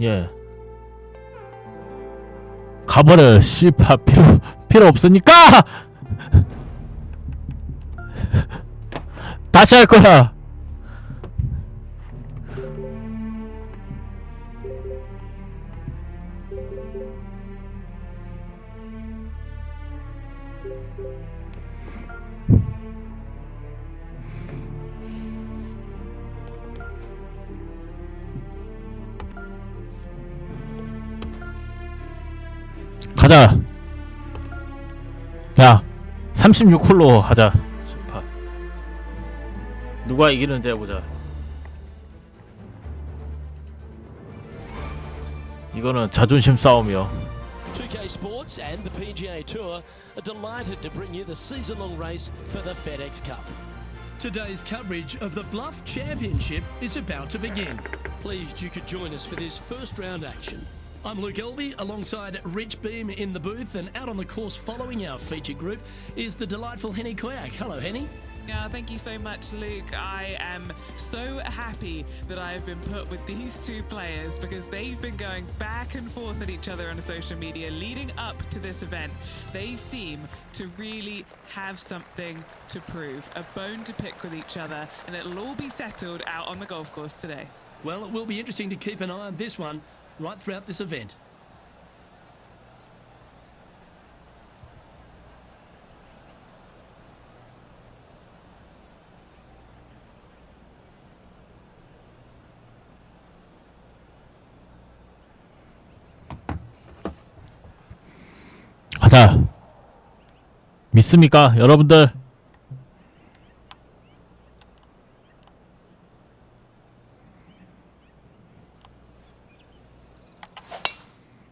예. 가버려. 씨발 필요 없으니까. 다시 할 거야. 가자. 야, 36홀로 가자. 누가 이기는지 해보자. 이거는 자존심 싸움이요. 2K Sports and the Pga Tour are delighted to bring you the season-long race for the FedEx Cup. Today's coverage of the Bluff Championship is about to begin. Pleased you could join us for this first round action. I'm Luke Elvey alongside Rich Beam in the booth, and out on the course following our feature group is the delightful Henny Koyak. Hello, Henny. Thank you so much, Luke. I am so happy that I have been put with these two players because they've been going back and forth at each other on social media leading up to this event. They seem to really have something to prove, a bone to pick with each other, and it'll all be settled out on the golf course today. Well, it will be interesting to keep an eye on this one right throughout this event. 가자. 믿습니까, 여러분들?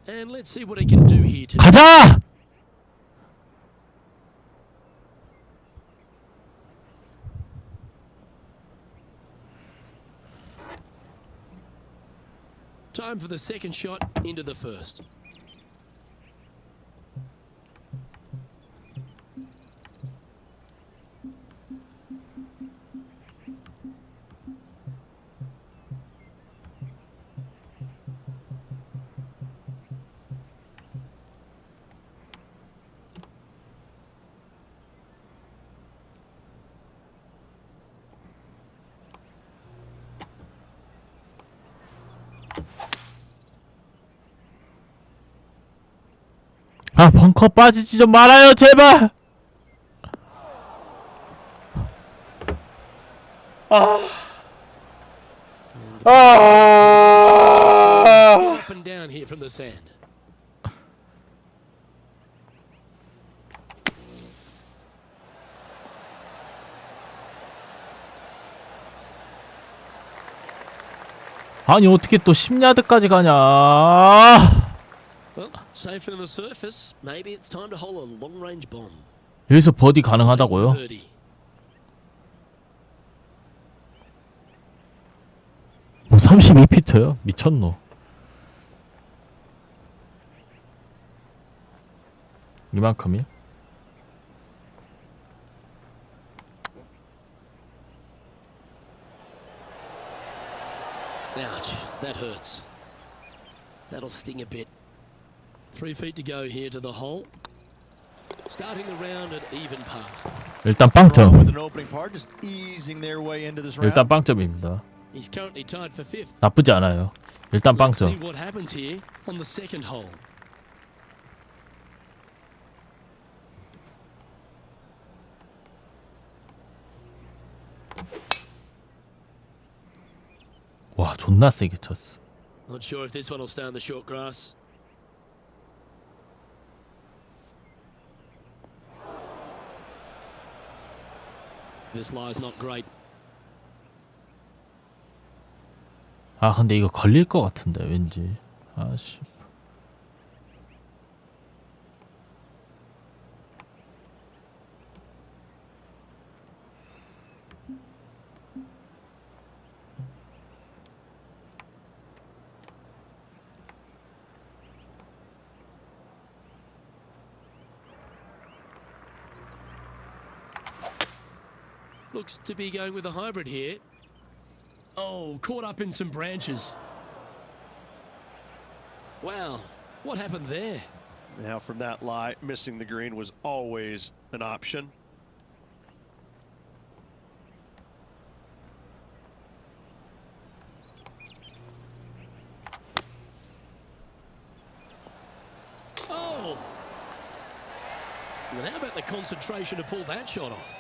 And let's see what he can do here today. 가자! Time for the second shot into the first. 아, 벙커 빠지지 좀 말아요, 제발. Up and down here from the sand. 아니, 어떻게 또 10야드까지 가냐. Well, safer than the surface. Maybe it's time to hole a long-range bomb. 여기서 버디 가능하다고요? Birdie. 뭐 32피트요? 미쳤노. 이만큼이요? Ouch, that hurts. That'll sting a bit. 3 feet to go here to the hole. Starting the round at even par. 일단 빵점. With an opening par, just easing their way into this round. 일단 빵점입니다. He's currently tied for 5th. 나쁘지 않아요. 일단 Let's see 빵점. what happens here on the second hole. 와, 존나 세게 쳤어. Not sure if this one will stay on the short grass. This lie's not great. 아, 근데 이거 걸릴 것 같은데 왠지. 아씨. Looks to be going with a hybrid here. Oh, caught up in some branches. Wow, what happened there? Now from that lie, missing the green was always an option. Oh! Well, how about the concentration to pull that shot off?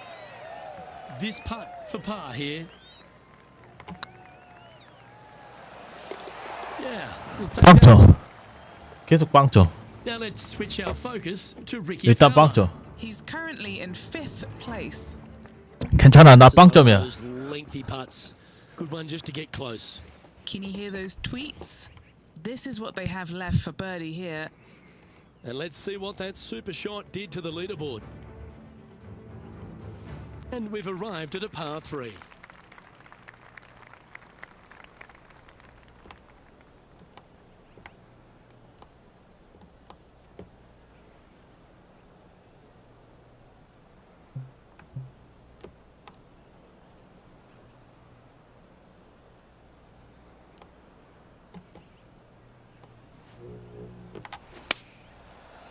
This putt for par here. Yeah, we'll take that. 빵점. 계속 빵점. Now let's switch our focus to Ricky 일단 Fowler. 빵점. He's currently in 5th place. 괜찮아, 나 This is one of 빵점이야. those lengthy putts. Good one just to get close. Can you hear those tweets? This is what they have left for birdie here. And let's see what that super shot did to the leaderboard. And we've arrived at a par 3.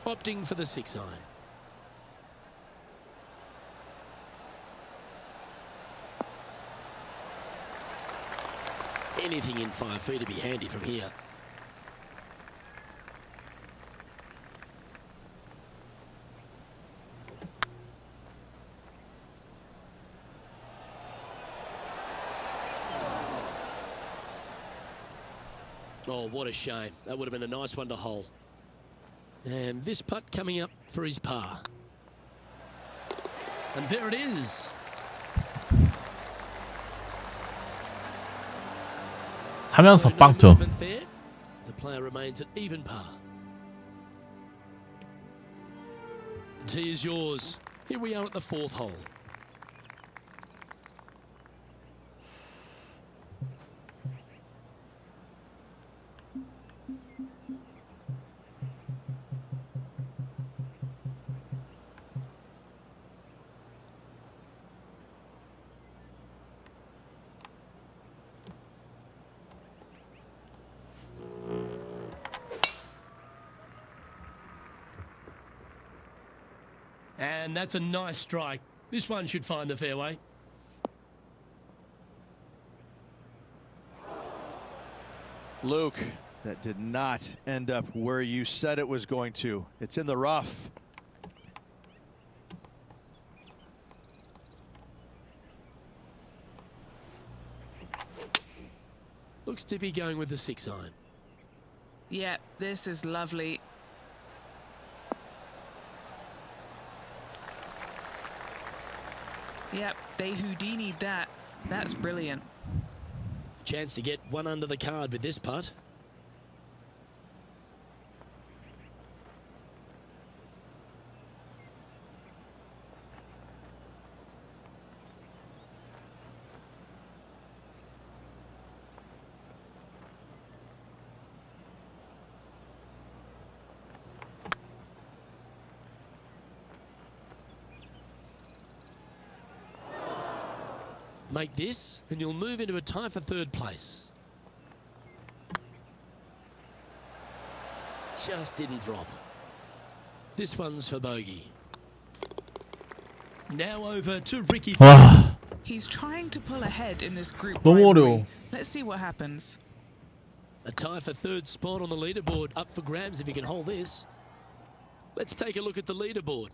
Opting for the 6-iron. Anything in 5 feet to be handy from here. Oh, what a shame. That would have been a nice one to hole. And this putt coming up for his par. And there it is. 하면서 So no 빵점. movement there. The player remains at even par. The tee is yours. Here we are at the 4th hole. And that's a nice strike. This one should find the fairway. Luke, that did not end up where you said it was going to. It's in the rough. Looks to be going with the 6-iron. Yeah, this is lovely. Yep, they Houdini'd that. That's brilliant. Chance to get one under the card with this putt. Make this, and you'll move into a tie for 3rd place. Just didn't drop. This one's for bogey. Now over to Ricky. 와, He's trying to pull ahead in this group 너무 rivalry. 어려워. Let's see what happens. A tie for 3rd spot on the leaderboard, up for grabs if he can hold this. Let's take a look at the leaderboard.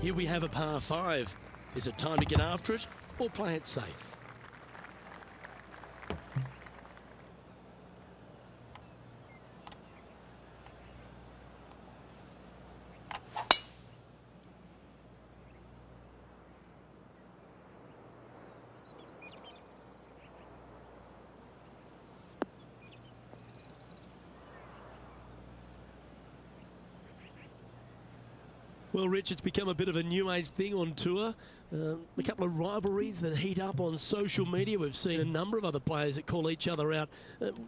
Here we have a par 5. Is it time to get after it or play it safe? Well, Rich, it's become a bit of a new age thing on tour. A couple of rivalries that heat up on social media. We've seen a number of other players that call each other out.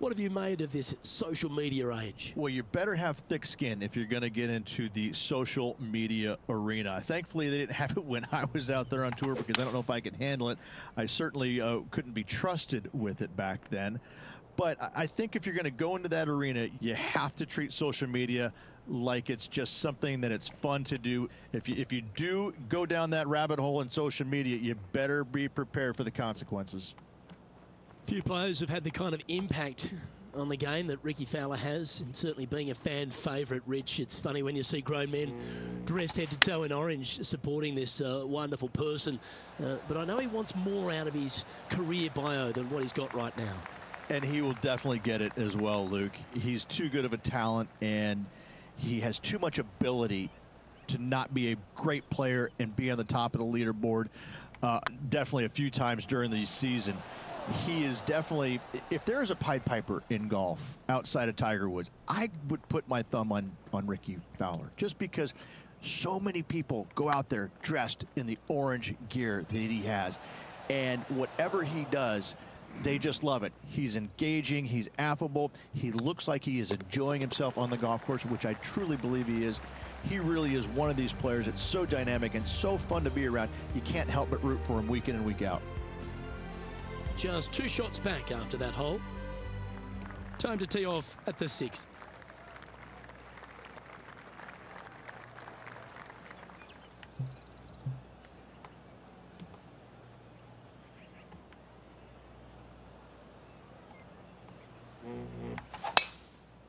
What have you made of this social media age? Well, you better have thick skin if you're going to get into the social media arena. Thankfully, they didn't have it when I was out there on tour, because I don't know if I could handle it. I certainly couldn't be trusted with it back then. But I think if you're going to go into that arena, you have to treat social media like it's just something that it's fun to do. If you do go down that rabbit hole in social media, you better be prepared for the consequences. Few players have had the kind of impact on the game that Ricky Fowler has, and certainly being a fan favourite, Rich. It's funny when you see grown men dressed head to toe in orange supporting this wonderful person. But I know he wants more out of his career bio than what he's got right now. And he will definitely get it as well, Luke. He's too good of a talent, and he has too much ability to not be a great player and be on the top of the leaderboard definitely a few times during the season. He is definitely, if there is a Pied Piper in golf outside of Tiger Woods, I would put my thumb on Ricky Fowler, just because so many people go out there dressed in the orange gear that he has, and whatever he does, they just love it. He's engaging, he's affable, he looks like he is enjoying himself on the golf course, which I truly believe he is. He really is one of these players that's so dynamic and so fun to be around. You can't help but root for him week in and week out. Just 2 shots back after that hole. Time to tee off at the 6th.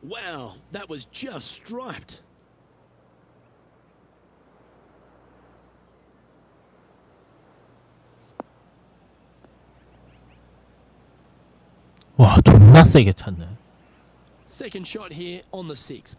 Wow, that was just striped. 와, 존나 세게 찼네. Second shot here on the 6th.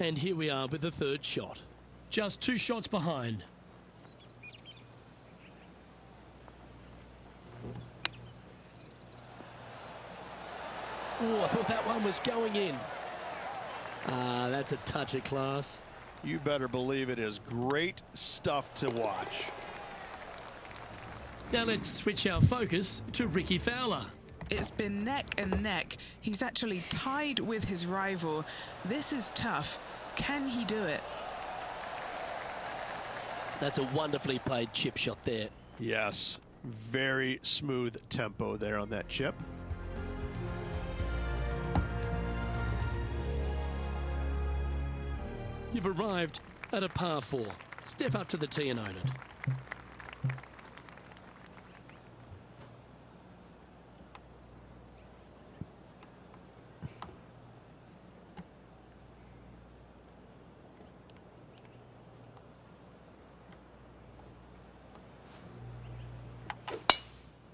And here we are with the 3rd shot. Just 2 shots behind. Oh, I thought that one was going in. Ah, that's a touch of class. You better believe it is great stuff to watch. Now let's switch our focus to Ricky Fowler. It's been neck and neck. He's actually tied with his rival. This is tough. Can he do it? That's a wonderfully played chip shot there. Yes, very smooth tempo there on that chip. You've arrived at a par 4. Step up to the tee and own it.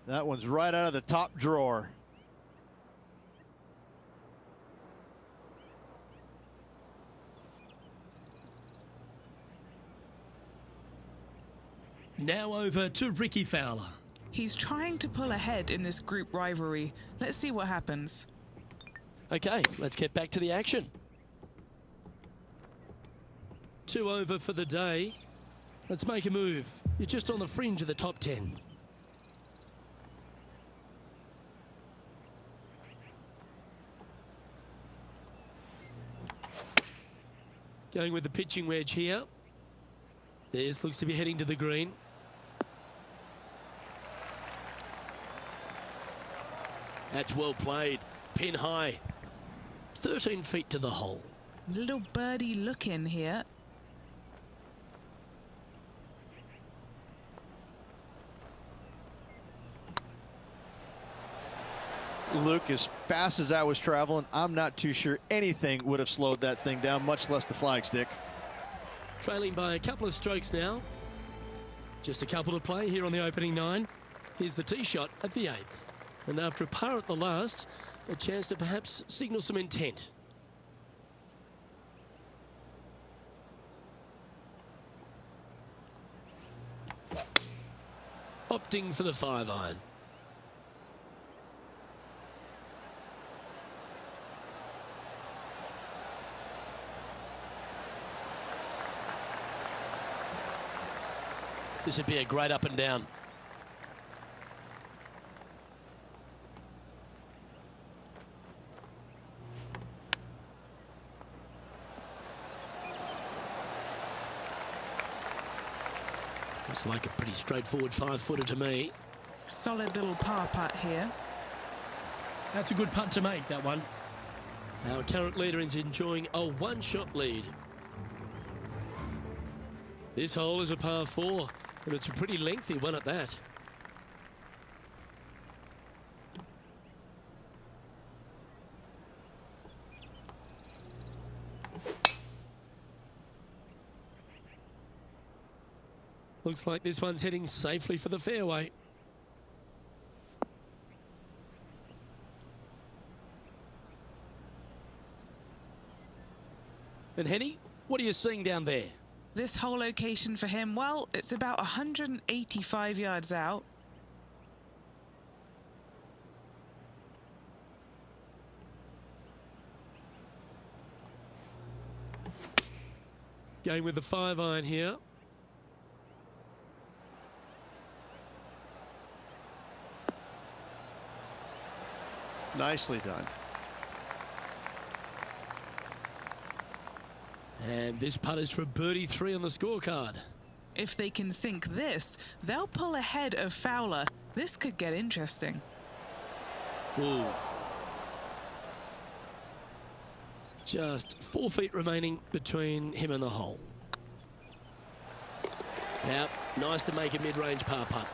That one's right out of the top drawer. Now over to Ricky Fowler. He's trying to pull ahead in this group rivalry. Let's see what happens. Okay, let's get back to the action. 2 over for the day. Let's make a move. You're just on the fringe of the top 10. Going with the pitching wedge here. This looks to be heading to the green. That's well played. Pin high. 13 feet to the hole. Little birdie look in here. Luke, as fast as I was traveling, I'm not too sure anything would have slowed that thing down, much less the flag stick. Trailing by a couple of strokes now. Just a couple to play here on the opening 9. Here's the tee shot at the 8th. And after a par at the last, a chance to perhaps signal some intent. Opting for the 5-iron. This would be a great up and down. Looks like a pretty straightforward 5-footer to me. Solid little par putt here. That's a good putt to make, that one. Our current leader is enjoying a one-shot lead. This hole is a par 4, and it's a pretty lengthy one at that. Looks like this one's heading safely for the fairway. And Henny, what are you seeing down there? This whole location for him, well, it's about 185 yards out. Going with the 5-iron here. Nicely done. And this putt is for birdie 3 on the scorecard. If they can sink this, they'll pull ahead of Fowler. This could get interesting. Ooh. Just 4 feet remaining between him and the hole. Now, nice to make a mid-range par putt.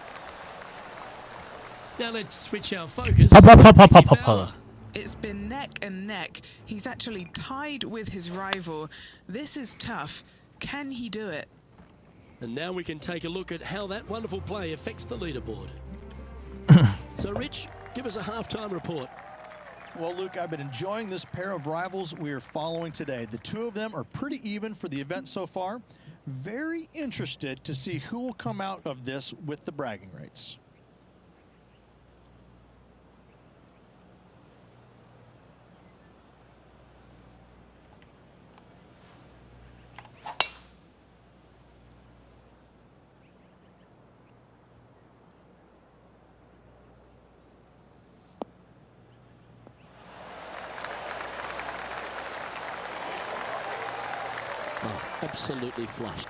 Now let's switch our focus. Fowler. It's been neck and neck. He's actually tied with his rival. This is tough. Can he do it? And now we can take a look at how that wonderful play affects the leaderboard. So, Rich, give us a halftime report. Well, Luke, I've been enjoying this pair of rivals we are following today. The two of them are pretty even for the event so far. Very interested to see who will come out of this with the bragging rights. Oh, absolutely flushed.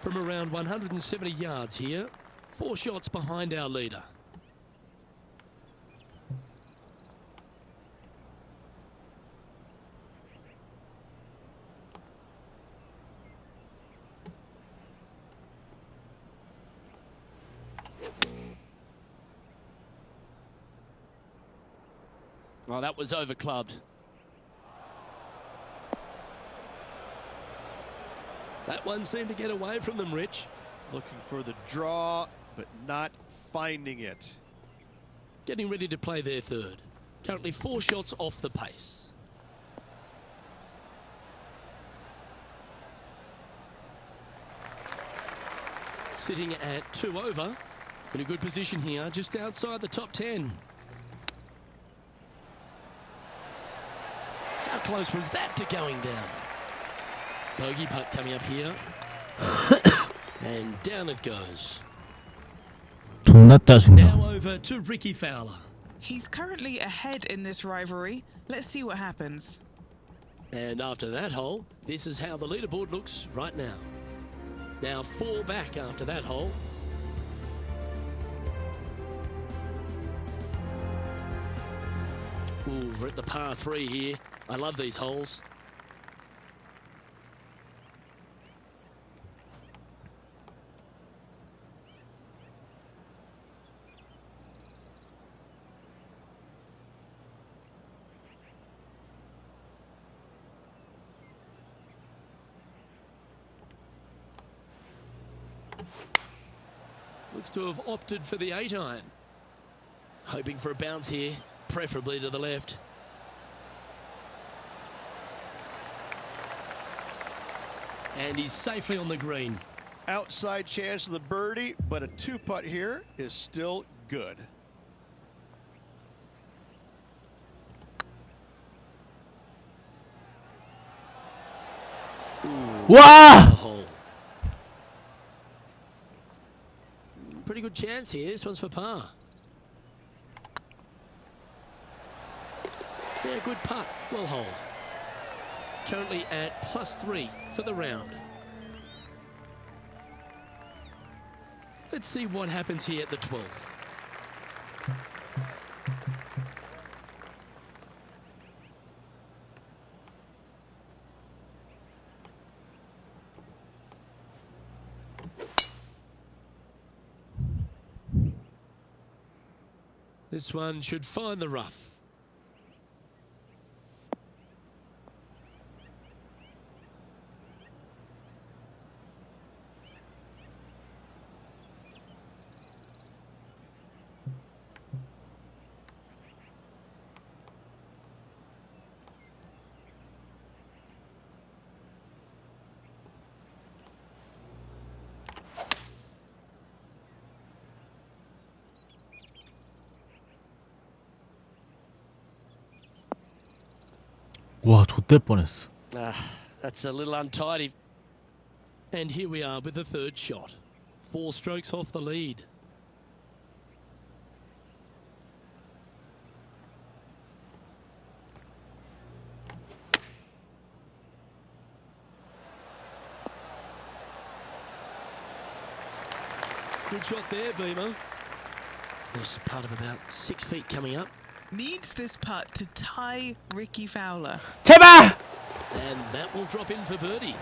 From around 170 yards here, 4 shots behind our leader. Well, that was overclubbed. That one seemed to get away from them, Rich. Looking for the draw, but not finding it. Getting ready to play their third. Currently 4 shots off the pace. Sitting at 2 over. In a good position here, just outside the top 10. How close was that to going down? Bogey putt coming up here. And down it goes. Now over to Ricky Fowler. He's currently ahead in this rivalry. Let's see what happens. And after that hole, this is how the leaderboard looks right now. Now 4 back after that hole. Ooh, we're at the par 3 here. I love these holes. Looks to have opted for the 8-iron. Hoping for a bounce here, preferably to the left. And he's safely on the green. Outside chance of the birdie, but a 2-putt here is still good. 와! Hole. Pretty good chance here. This one's for par. Yeah, good putt. Well hold. Currently at +3 for the round. Let's see what happens here at the 12th. This one should find the rough. 와, 좆될 뻔했어. That's a little untidy. And here we are with the third shot. 4 strokes off the lead. Good shot there, Beamer. There's part of about 6 feet coming up. Needs this putt to tie Ricky Fowler. 제발! And that will drop in for birdie.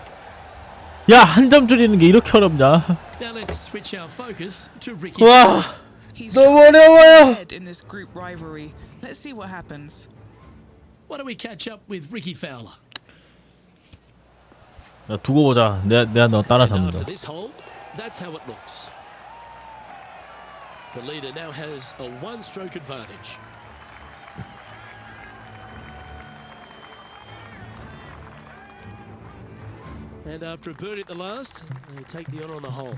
야, 한 점 줄이는 게 이렇게 어렵냐? Now let's switch our focus to Ricky. 와, He's 너무 어려워요. ahead in this group rivalry. Let's see what happens. Why don't we catch up with Ricky Fowler? 야, 두고 보자. 내가 너 And 따라잡는다. after this hole, that's how it looks. The leader now has a 1-stroke advantage. And after a birdie at the last, they take the honour on the hole.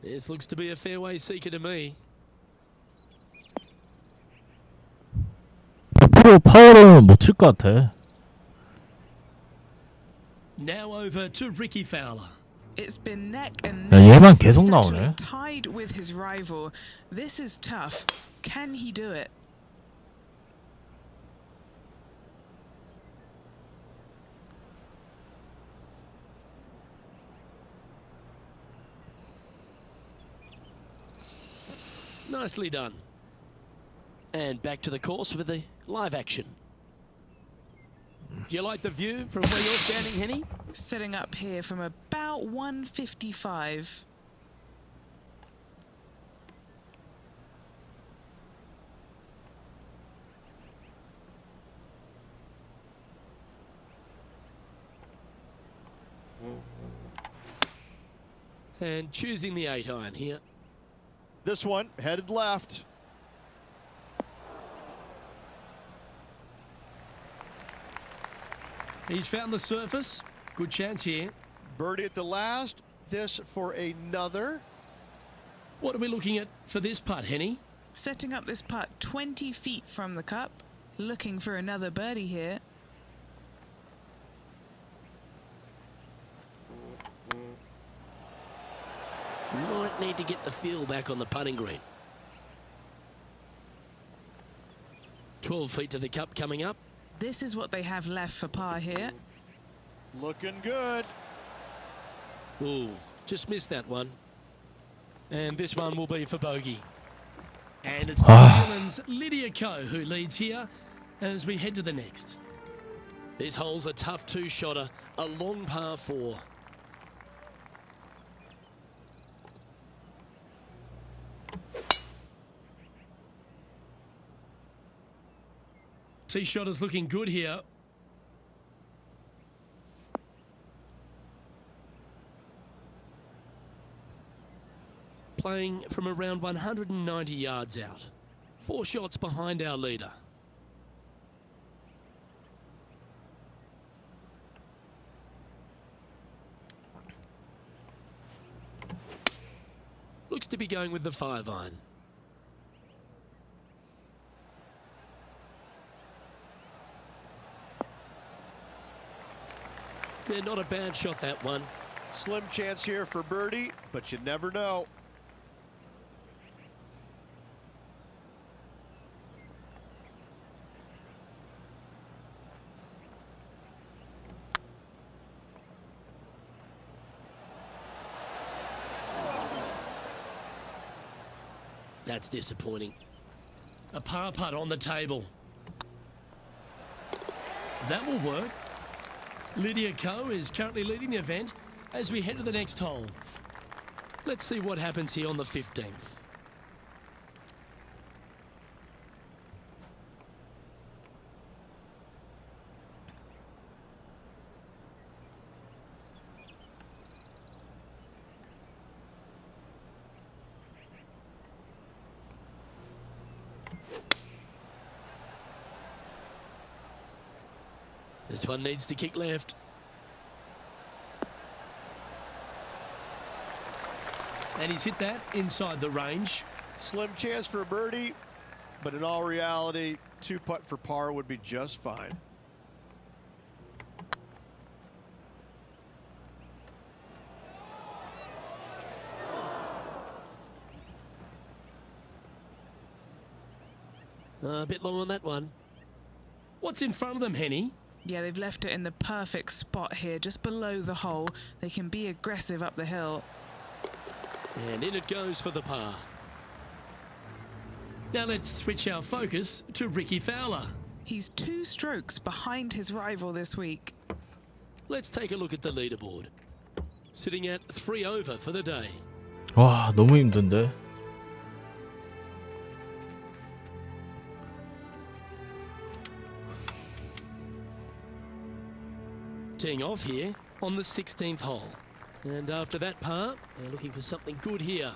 This looks to be a fairway seeker to me. 100% 파워로는 못 칠 것 같아. Now over to Ricky Fowler. It's been neck and 야, neck. 얘만 계속 He's actually 나오네. tied with his rival. This is tough. Can he do it? Nicely done. And back to the course with the live action. Do you like the view from where you're standing, Henny? Setting up here from about 155. And choosing the 8-iron here. This one headed left. He's found the surface. Good chance here. Birdie at the last. This for another. What are we looking at for this putt, Henny? Setting up this putt 20 feet from the cup. Looking for another birdie here. Might need to get the feel back on the putting green. 12 feet to the cup coming up. This is what they have left for par here. Looking good. Ooh, just missed that one. And this one will be for bogey. And it's New Zealand's Lydia Ko who leads here as we head to the next. This hole's a tough 2-shotter, a long par 4. Tee shot is looking good here. Playing from around 190 yards out. 4 shots behind our leader. Looks to be going with the 5-iron. Yeah, not a bad shot, that one. Slim chance here for birdie, but you never know. That's disappointing. A par putt on the table. That will work. Lydia Ko is currently leading the event as we head to the next hole. Let's see what happens here on the 15th. This one needs to kick left. And he's hit that inside the range. Slim chance for a birdie, but in all reality, 2-putt for par would be just fine. A bit long on that one. What's in front of them, Henny? Yeah, they've left it in the perfect spot here, just below the hole. They can be aggressive up the hill. And in it goes for the par. Now let's switch our focus to Ricky Fowler. He's 2 strokes behind his rival this week. Let's take a look at the leaderboard. Sitting at 3 over for the day. 와, 너무 힘든데. Teeing off here on the 16th hole. And after that par, they're looking for something good here.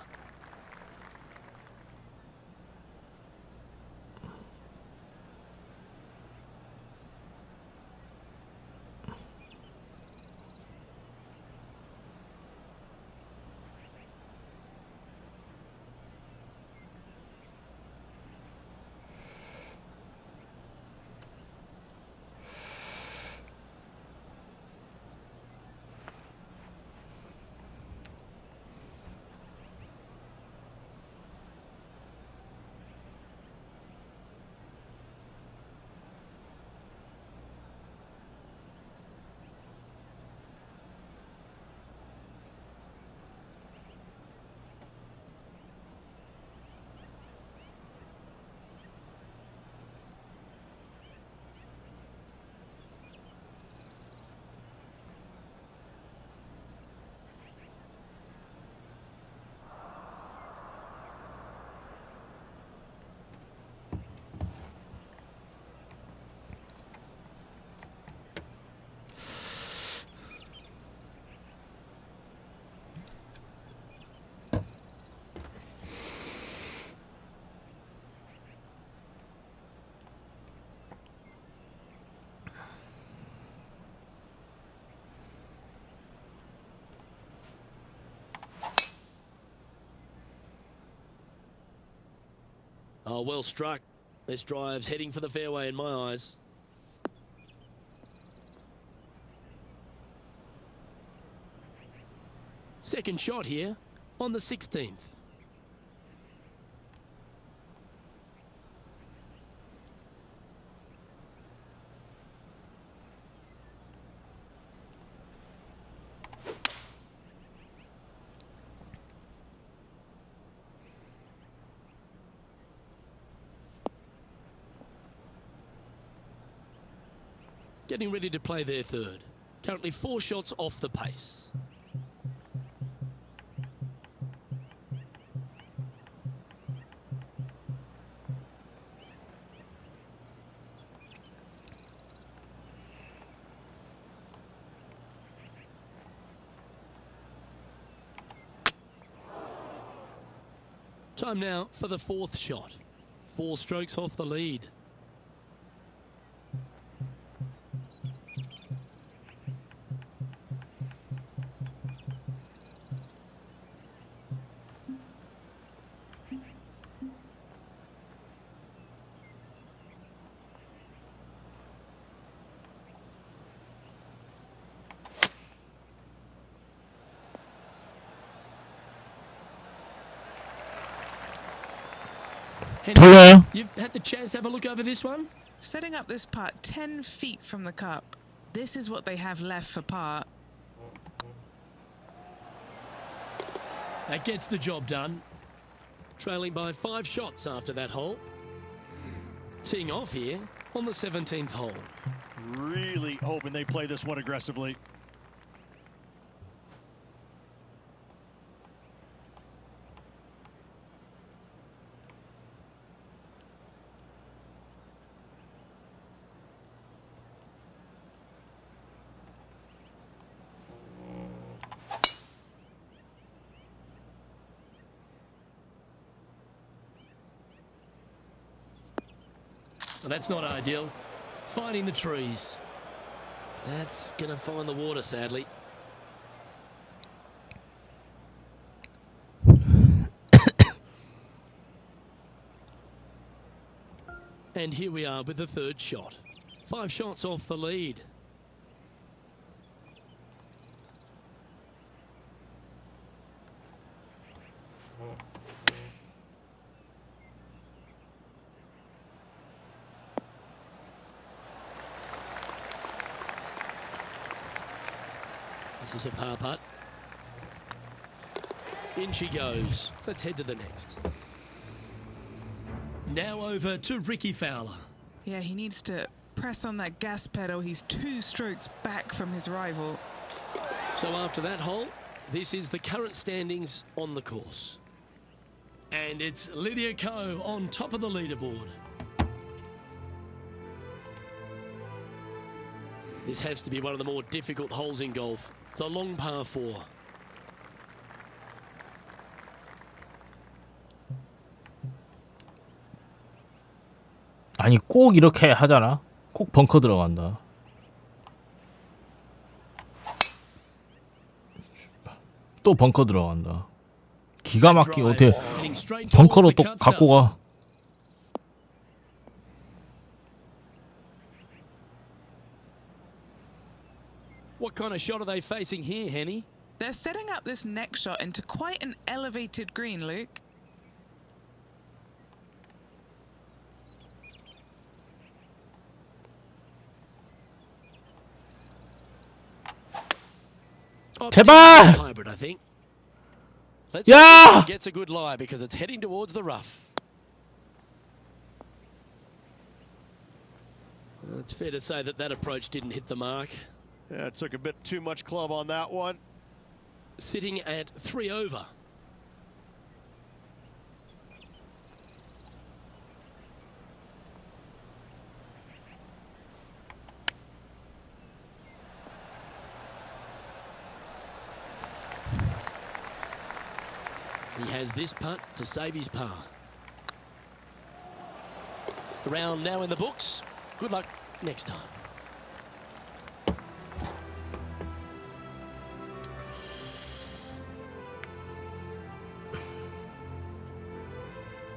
Oh, well struck. This drive's heading for the fairway in my eyes. Second shot here on the 16th. Getting ready to play their third. Currently 4 shots off the pace. Time now for the fourth shot. 4 strokes off the lead. 돌려요. You've had the chance to have a look over this one? Setting up this putt 10 feet from the cup. This is what they have left for par. That gets the job done. Trailing by 5 shots after that hole. Teeing off here on the 17th hole. Really hoping they play this one aggressively. Well, that's not ideal. Finding the trees. That's going to find the water, sadly. And here we are with the third shot. 5 shots off the lead. This is a par putt. In she goes. Let's head to the next. Now over to Ricky Fowler. Yeah, he needs to press on that gas pedal. He's 2 strokes back from his rival. So after that hole, this is the current standings on the course. And it's Lydia Ko on top of the leaderboard. This has to be one of the more difficult holes in golf. The long par 4. 아니 꼭 이렇게 하잖아. 꼭 벙커 들어간다. 또 벙커 들어간다. 기가 막히게 어떻게 벙커로 또 갖고 가. What kind of shot are they facing here, Henny? They're setting up this next shot into quite an elevated green, Luke. 제발! Hybrid, I think. Let's see 야! if he gets a good lie because it's heading towards the rough. It's fair to say that that approach didn't hit the mark. Yeah, it took a bit too much club on that one. Sitting at 3 over. He has this putt to save his par. The round now in the books. Good luck next time.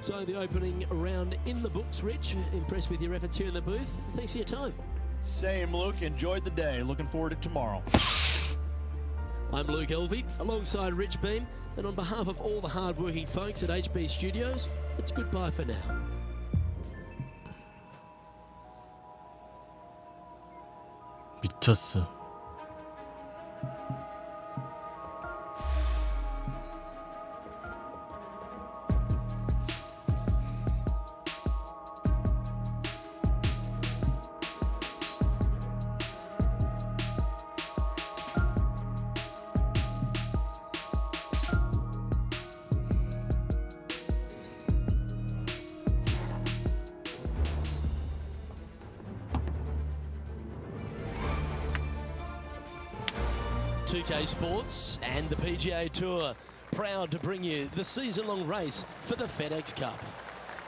So the opening round in the books, Rich. Impressed with your efforts here in the booth. Thanks for your time. Same, Luke. Enjoyed the day. Looking forward to tomorrow. I'm Luke Elvey, alongside Rich Beam, and on behalf of all the hard-working folks at HB Studios, it's goodbye for now. 미쳤어. Pga Sports and the PGA Tour Proud to bring you the season-long race for the FedEx Cup.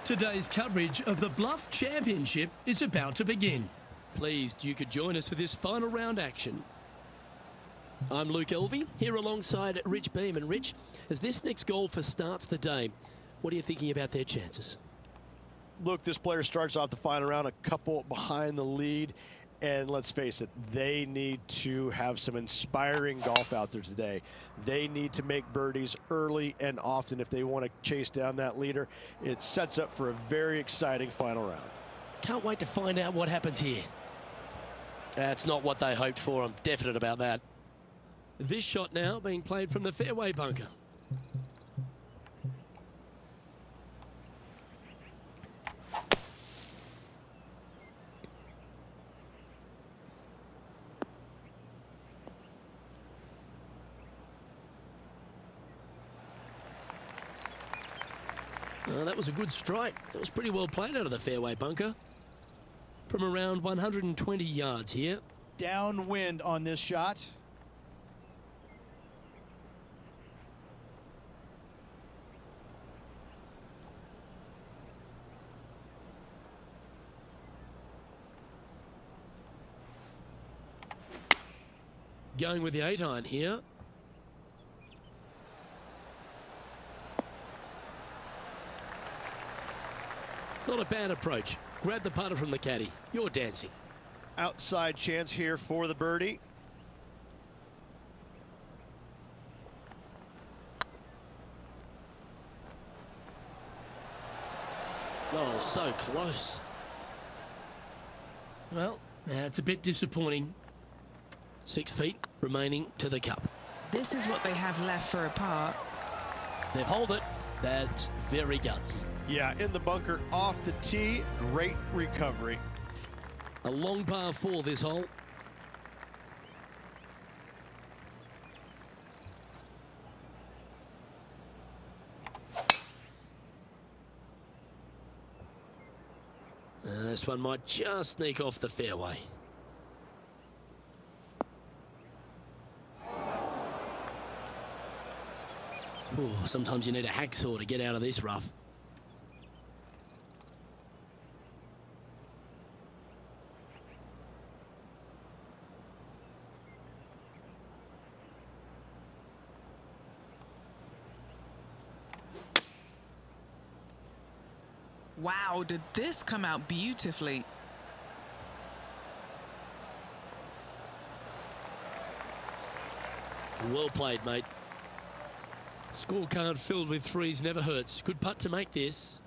Today's coverage of the Bluff Championship is about to begin. Pleased you could join us for this final round action. I'm Luke Elvey, here alongside Rich Beam. And Rich, as this next golfer starts the day, what are you thinking about their chances? Look, this player starts off the final round a couple behind the lead, and let's face it, they need to have some inspiring golf out there today. They need to make birdies early and often if they want to chase down that leader. It sets up for a very exciting final round. Can't wait to find out what happens here. That's not what they hoped for, I'm definite about that. This shot now being played from the fairway bunker. That was a good strike. That was pretty well played out of the fairway bunker. From around 120 yards here. Downwind on this shot. Going with the 8-iron here. Not a bad approach. Grab the putter from the caddy. You're dancing. Outside chance here for the birdie. Oh, so close. Well, that's a bit disappointing. 6 feet remaining to the cup. This is what they have left for a par. They've holed it. That's very gutsy. Yeah, in the bunker off the tee. Great recovery. A long par 4 this hole. This one might just sneak off the fairway. Ooh, sometimes you need a hacksaw to get out of this rough. Wow, did this come out beautifully? Well played, mate. Scorecard filled with threes never hurts. Good putt to make this.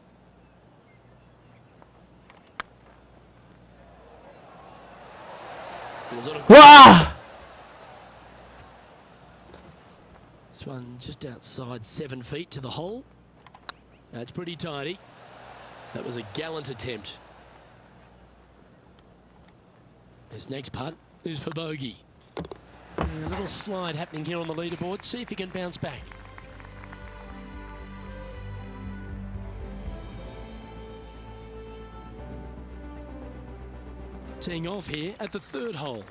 와! This one just outside 7 feet to the hole. That's pretty tidy. That was a gallant attempt. This next putt is for bogey. A little slide happening here on the leaderboard. See if he can bounce back. Teeing off here at the 3rd hole.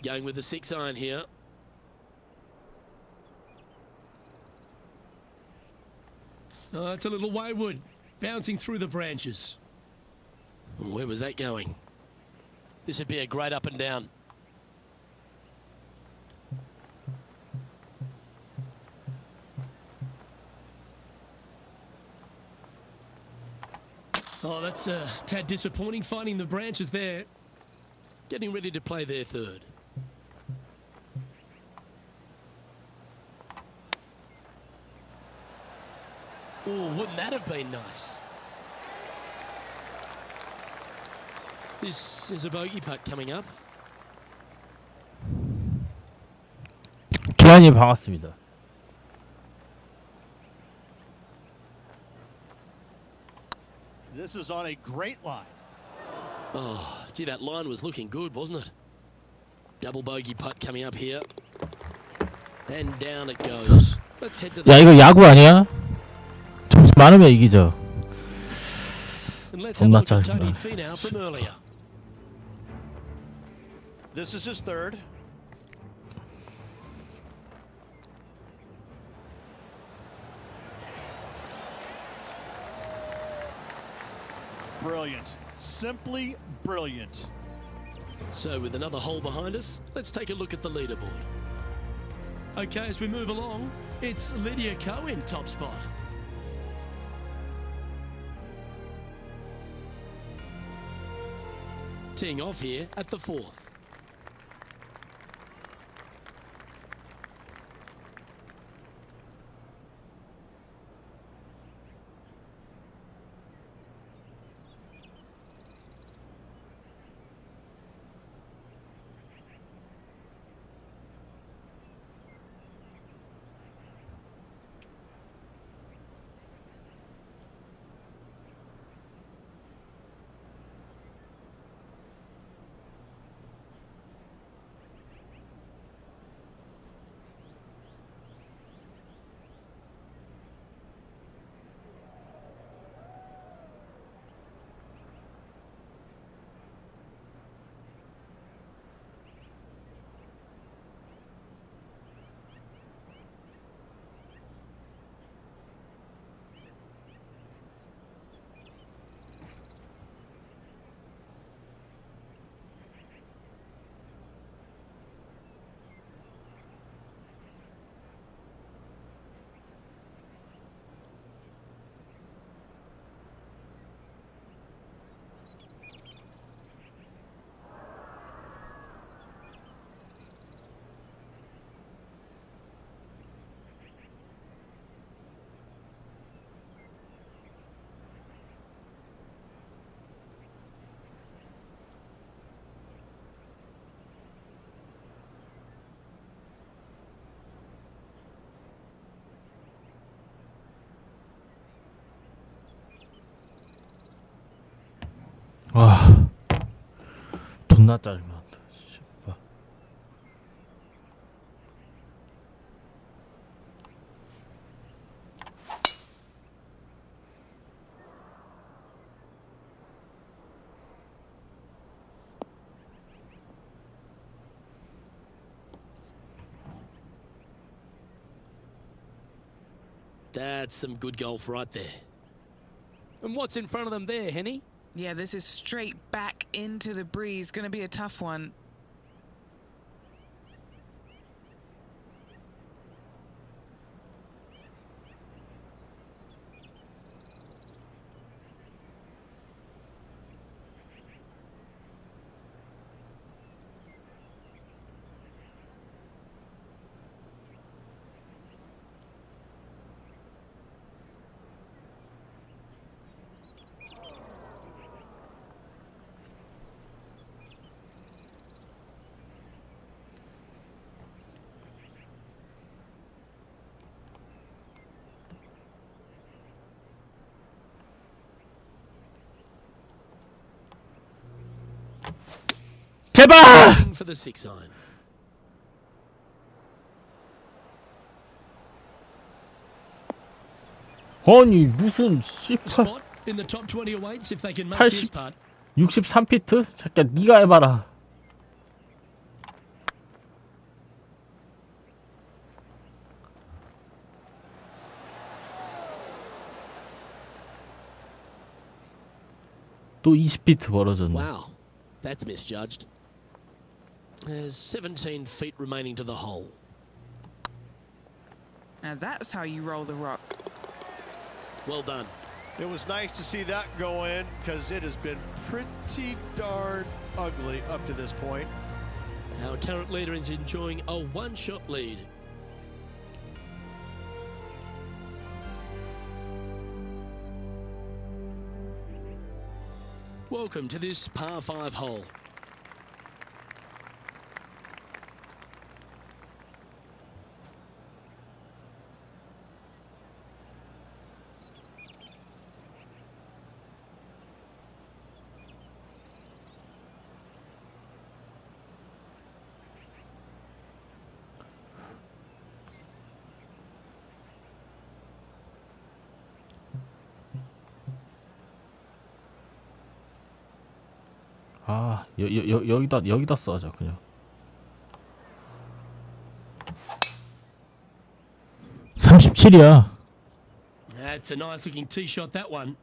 Going with the 6-iron here. Oh, it's a little wayward, bouncing through the branches. Where was that going? This would be a great up and down. Oh, that's a tad disappointing, finding the branches there. Getting ready to play their 3rd. Oh, wouldn't that have been nice? This is a bogey putt coming up. 기한이 박았습니다. This is on a great line. Oh, gee, that line was looking good, wasn't it? Double bogey putt coming up here. And down it goes. Let's head to the 야 이거 야구 아니야? 점수 많으면 이기죠. and let's have a 겁나 look at 짧다. Tony Finau from earlier. This is his third. Brilliant. Simply brilliant. So with another hole behind us, let's take a look at the leaderboard. Okay, as we move along, it's Lydia Ko in top spot. Teeing off here at the 4th. 와 존나 짜증난다. 씨발. That's some good golf right there. And what's in front of them there, Henny? Yeah, this is straight back into the breeze. Going to be a tough one. 제발! Heading for the 6-iron. 아니 무슨 씨발 Spot in the top 20 awaits if they can make 80 this putt. 63피트? 새끼야 니가 해봐라. 또 20피트 벌어졌네. Wow, that's misjudged. There's 17 feet remaining to the hole. Now that's how you roll the rock. Well done. It was nice to see that go in because it has been pretty darn ugly up to this point. Our current leader is enjoying a one-shot lead. Welcome to this par 5 hole. 아, 여기다 써자 그냥. 37이야. That's a nice looking tee shot, that one.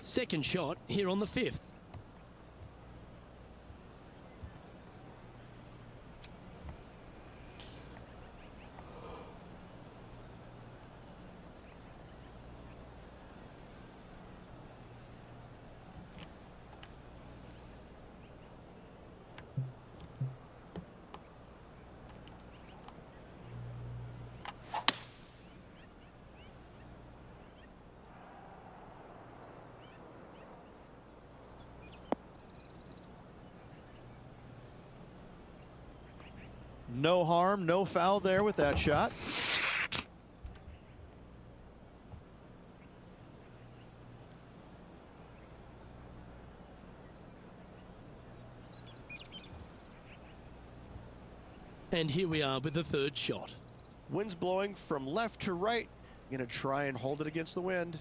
Second shot here on the 5th. No harm, no foul there with that shot. And here we are with the third shot. Wind's blowing from left to right. Gonna try and hold it against the wind.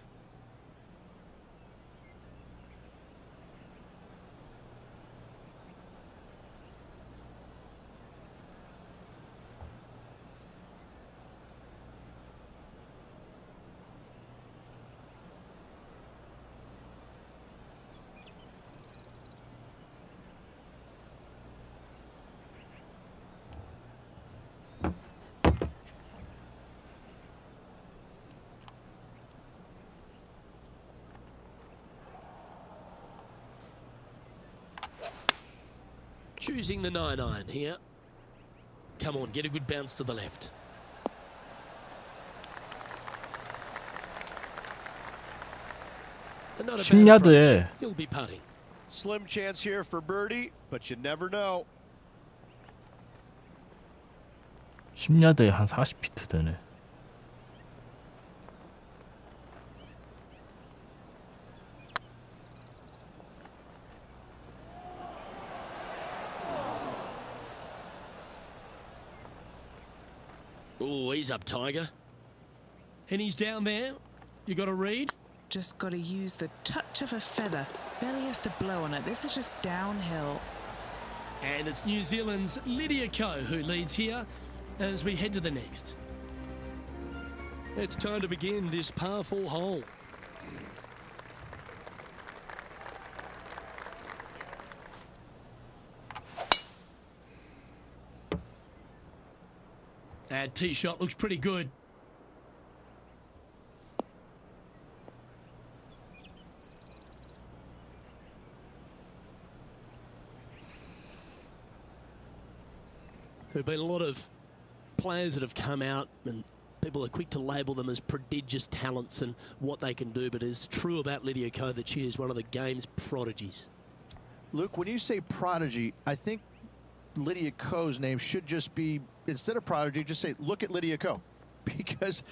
Choosing the 9-iron here. Come on, get a good bounce to the left. And not a bad 10야드에 approach. He'll be putting. Slim chance here for birdie, but you never know. 10야드에 한 40피트 되네. Oh, he's up, Tiger. And he's down there. You got to read. Just got to use the touch of a feather. Barely has to blow on it. This is just downhill. And it's New Zealand's Lydia Ko who leads here as we head to the next. It's time to begin this par 4 hole. That tee shot looks pretty good. There have been a lot of players that have come out and people are quick to label them as prodigious talents and what they can do, but it's true about Lydia Ko that she is one of the game's prodigies. Luke, when you say prodigy, I think Lydia Ko's name should just be, instead of prodigy, just say, look at Lydia Ko. Because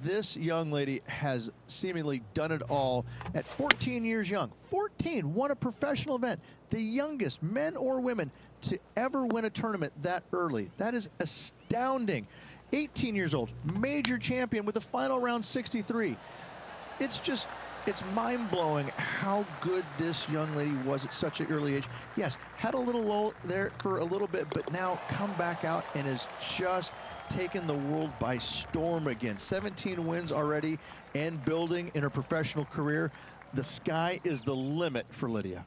this young lady has seemingly done it all at 14 years young. 14, won a professional event. The youngest, men or women, to ever win a tournament that early. That is astounding. 18 years old, major champion with the final round 63. It's mind-blowing how good this young lady was at such an early age. Yes, had a little lull there for a little bit, but now come back out and is just taken the world by storm again. 17 wins already and building in her professional career. The sky is the limit for Lydia.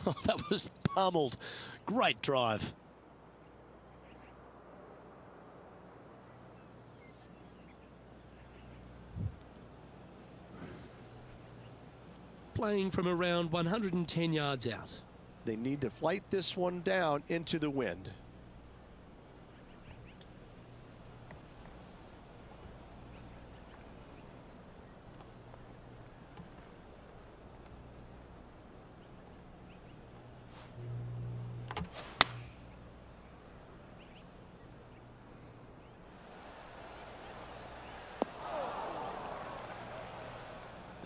Oh, that was pummeled. Great drive. Playing from around 110 yards out. They need to flight this one down into the wind.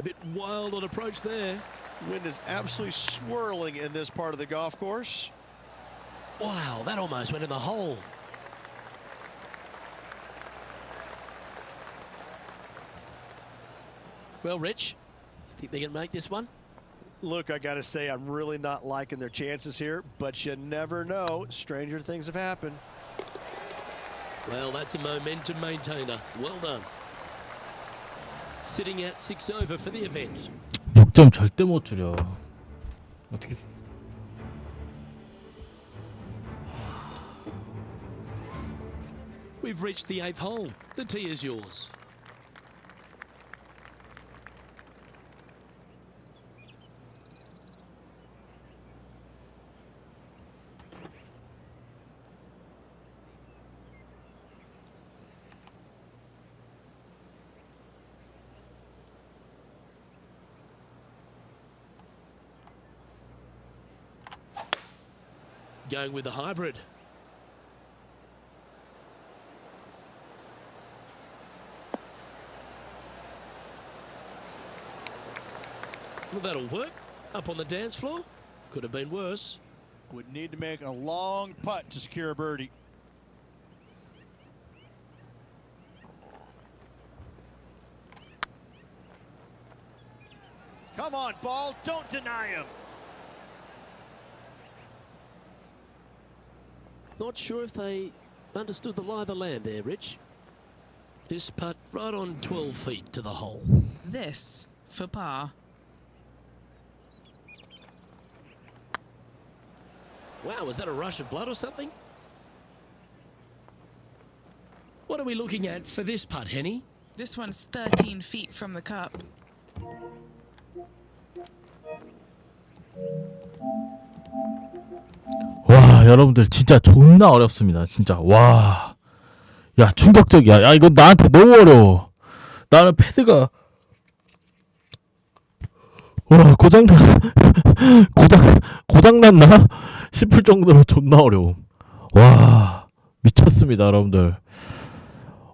A bit wild on approach there. Wind is absolutely swirling in this part of the golf course. Wow, that almost went in the hole. Well, Rich, think they can make this one? Look, I got to say, I'm really not liking their chances here, but you never know. Stranger things have happened. Well, that's a momentum maintainer. Well done. Sitting at 6 over for the event. 6점 절대 못 줄여. 어떻게 We've reached the 8th hole. The tee is yours. Going with the hybrid. Well, that'll work. Up on the dance floor. Could have been worse. Would need to make a long putt to secure a birdie. Come on, ball. Don't deny him. Not sure if they understood the lie of the land there, Rich. This putt right on 12 feet to the hole. This for par. Wow, was that a rush of blood or something? What are we looking at for this putt, Henny? This one's 13 feet from the cup. 와, 여러분들 진짜 존나 어렵습니다. 진짜. 와. 야, 충격적이야. 야, 이건 나한테 너무 어려워. 나는 패드가 와, 고장났나 싶을 정도로 존나 어려워. 와, 미쳤습니다, 여러분들.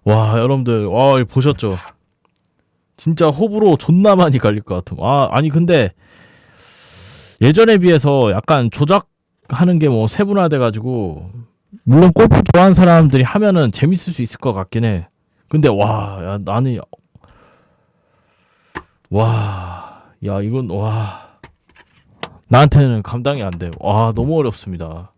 와, 여러분들. 와, 보셨죠? 진짜 호불호 존나 많이 갈릴 것 같음. 아, 아니 근데 예전에 비해서 약간 조작하는 게 뭐 세분화돼 가지고 물론 골프 좋아하는 사람들이 하면은 재밌을 수 있을 것 같긴 해. 근데 와, 야, 나는 와, 야, 이건 와, 나한테는 감당이 안 돼. 와, 너무 어렵습니다.